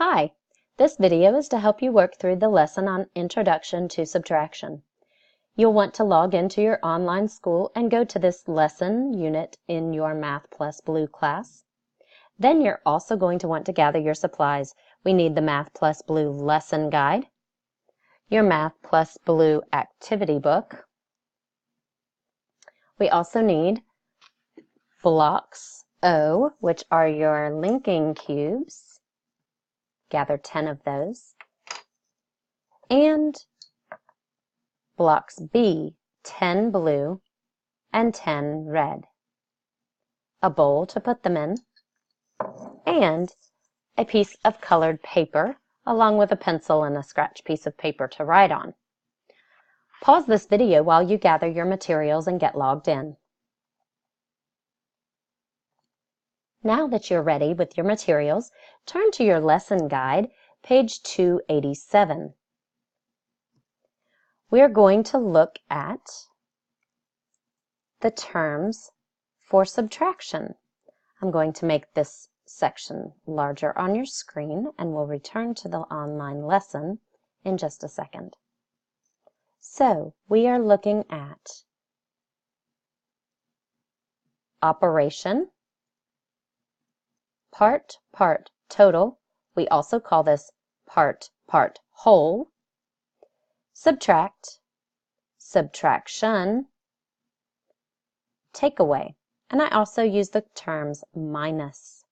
Hi, this video is to help you work through the lesson on Introduction to Subtraction. You'll want to log into your online school and go to this lesson unit in your Math Plus Blue class. Then you're also going to want to gather your supplies. We need the Math Plus Blue lesson guide, your Math Plus Blue activity book. We also need blocks O, which are your linking cubes. Gather 10 of those. And blocks B, 10 blue and 10 red. A bowl to put them in, and a piece of colored paper, along with a pencil and a scratch piece of paper to write on. Pause this video while you gather your materials and get logged in. Now that you're ready with your materials, turn to your lesson guide, page 287. We're going to look at the terms for subtraction. I'm going to make this section larger on your screen, and we'll return to the online lesson in just a second. So, we are looking at operation, part, total. We also call this part, whole. Subtract, subtraction, take away. And I also use the terms minus.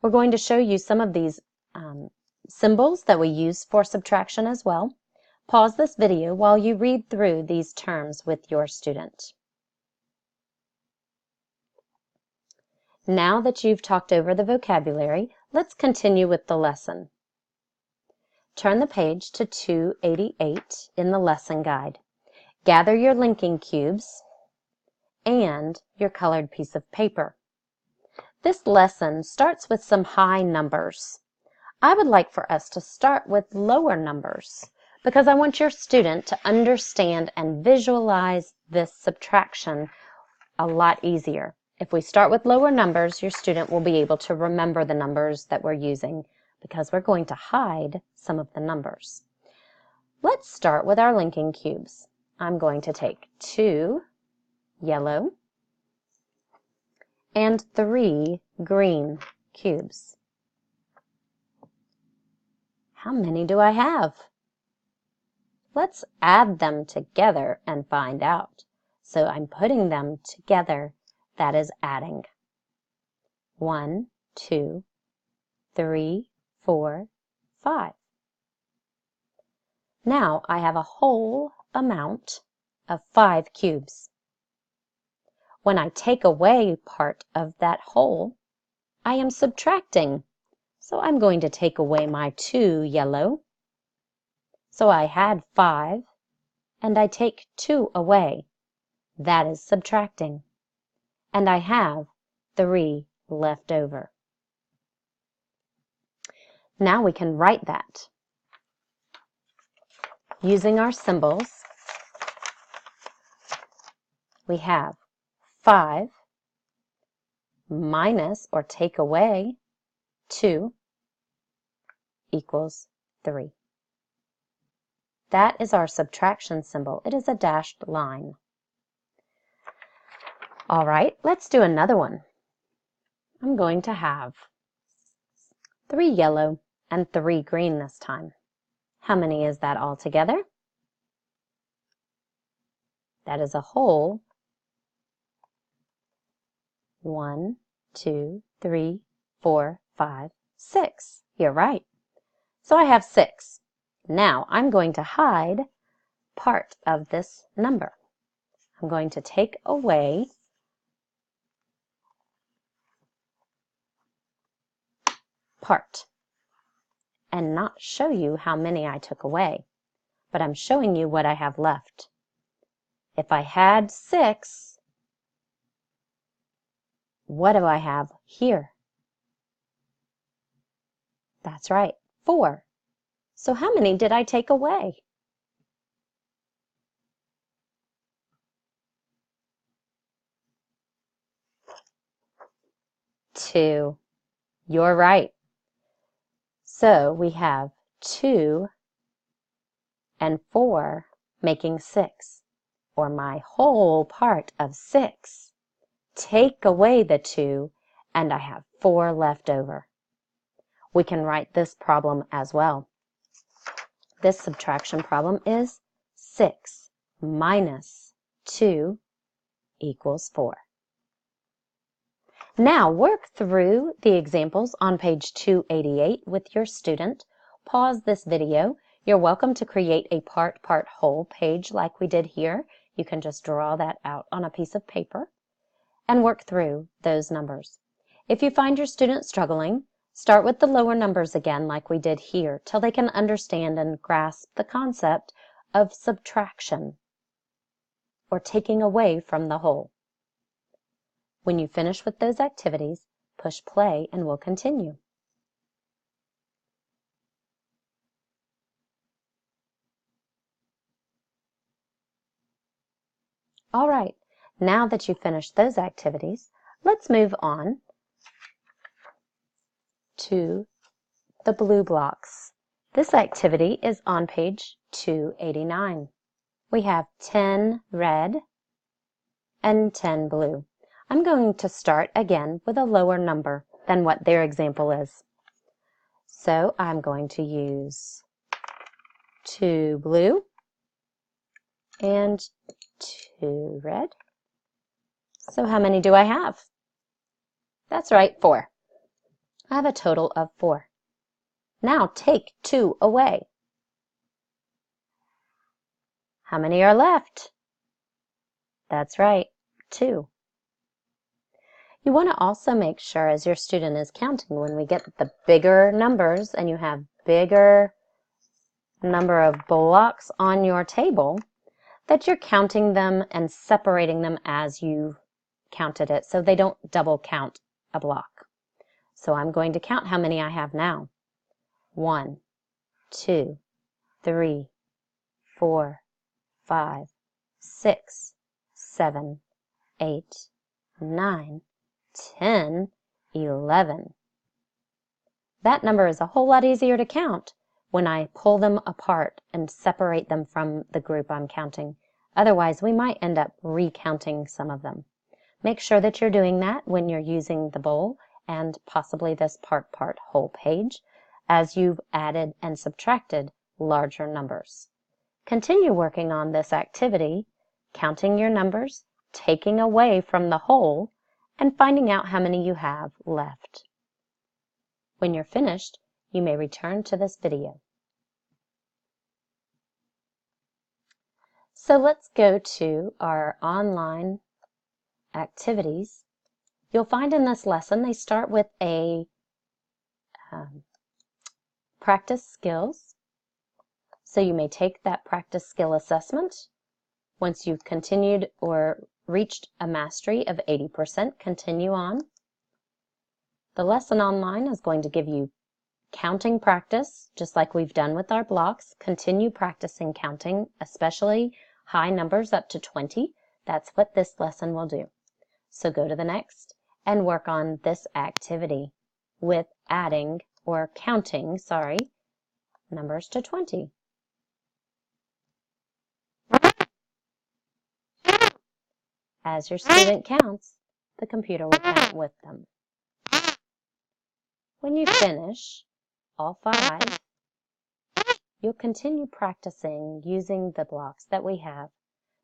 We're going to show you some of these symbols that we use for subtraction as well. Pause this video while you read through these terms with your student. Now that you've talked over the vocabulary, let's continue with the lesson. Turn the page to 288 in the lesson guide. Gather your linking cubes and your colored piece of paper. This lesson starts with some high numbers. I would like for us to start with lower numbers because I want your student to understand and visualize this subtraction a lot easier. If we start with lower numbers, your student will be able to remember the numbers that we're using because we're going to hide some of the numbers. Let's start with our linking cubes. I'm going to take 2 yellow and 3 green cubes. How many do I have? Let's add them together and find out. So I'm putting them together. That is adding. 1, 2, 3, 4, 5. Now I have a whole amount of 5 cubes. When I take away part of that whole, I am subtracting. So I'm going to take away my 2 yellow. So I had 5, and I take 2 away. That is subtracting. And I have 3 left over. Now we can write that. Using our symbols, we have 5 minus or take away 2 equals 3. That is our subtraction symbol. It is a dashed line. All right, let's do another one. I'm going to have 3 yellow and 3 green this time. How many is that all together? That is a whole 1, 2, 3, 4, 5, 6. You're right. So I have 6. Now I'm going to hide part of this number. I'm going to take away part and not show you how many I took away, but I'm showing you what I have left. If I had 6, what do I have here? That's right, 4. So how many did I take away? 2. You're right. So we have 2 and 4 making 6, or my whole part of 6. Take away the 2, and I have 4 left over. We can write this problem as well. This subtraction problem is 6 minus 2 equals 4. Now work through the examples on page 288 with your student. Pause this video. You're welcome to create a part whole page like we did here. You can just draw that out on a piece of paper and work through those numbers. If you find your student struggling, start with the lower numbers again like we did here till they can understand and grasp the concept of subtraction, or taking away from the whole. When you finish with those activities, push play and we'll continue. All right, now that you've finished those activities, let's move on to the blue blocks. This activity is on page 289. We have 10 red and 10 blue. I'm going to start again with a lower number than what their example is. So I'm going to use 2 blue and 2 red. So how many do I have? That's right, 4. I have a total of 4. Now take 2 away. How many are left? That's right, 2. You want to also make sure as your student is counting, when we get the bigger numbers and you have bigger number of blocks on your table, that you're counting them and separating them as you counted it so they don't double count a block. So I'm going to count how many I have now. 1, 2, 3, 4, 5, 6, 7, 8, 9, 10, 11. That number is a whole lot easier to count when I pull them apart and separate them from the group I'm counting. Otherwise, we might end up recounting some of them. Make sure that you're doing that when you're using the bowl and possibly this part whole page as you've added and subtracted larger numbers. Continue working on this activity, counting your numbers, taking away from the whole, and finding out how many you have left. When you're finished, you may return to this video. So let's go to our online activities. You'll find in this lesson they start with a practice skills. So you may take that practice skill assessment. Once you've continued or reached a mastery of 80%, continue on. The lesson online is going to give you counting practice, just like we've done with our blocks. Continue practicing counting, especially high numbers up to 20. That's what this lesson will do. So go to the next and work on this activity with adding or counting, numbers to 20. As your student counts, the computer will count with them. When you finish all 5, you'll continue practicing using the blocks that we have.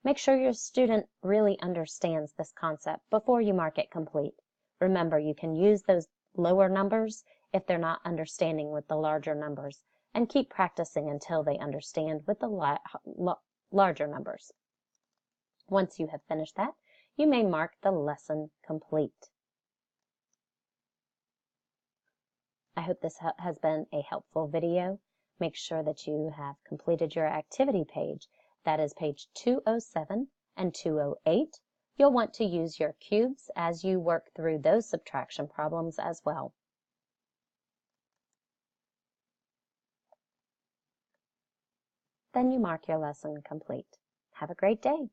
Make sure your student really understands this concept before you mark it complete. Remember, you can use those lower numbers if they're not understanding with the larger numbers, and keep practicing until they understand with the larger numbers. Once you have finished that, you may mark the lesson complete. I hope this has been a helpful video. Make sure that you have completed your activity page. That is page 207 and 208. You'll want to use your cubes as you work through those subtraction problems as well. Then you mark your lesson complete. Have a great day.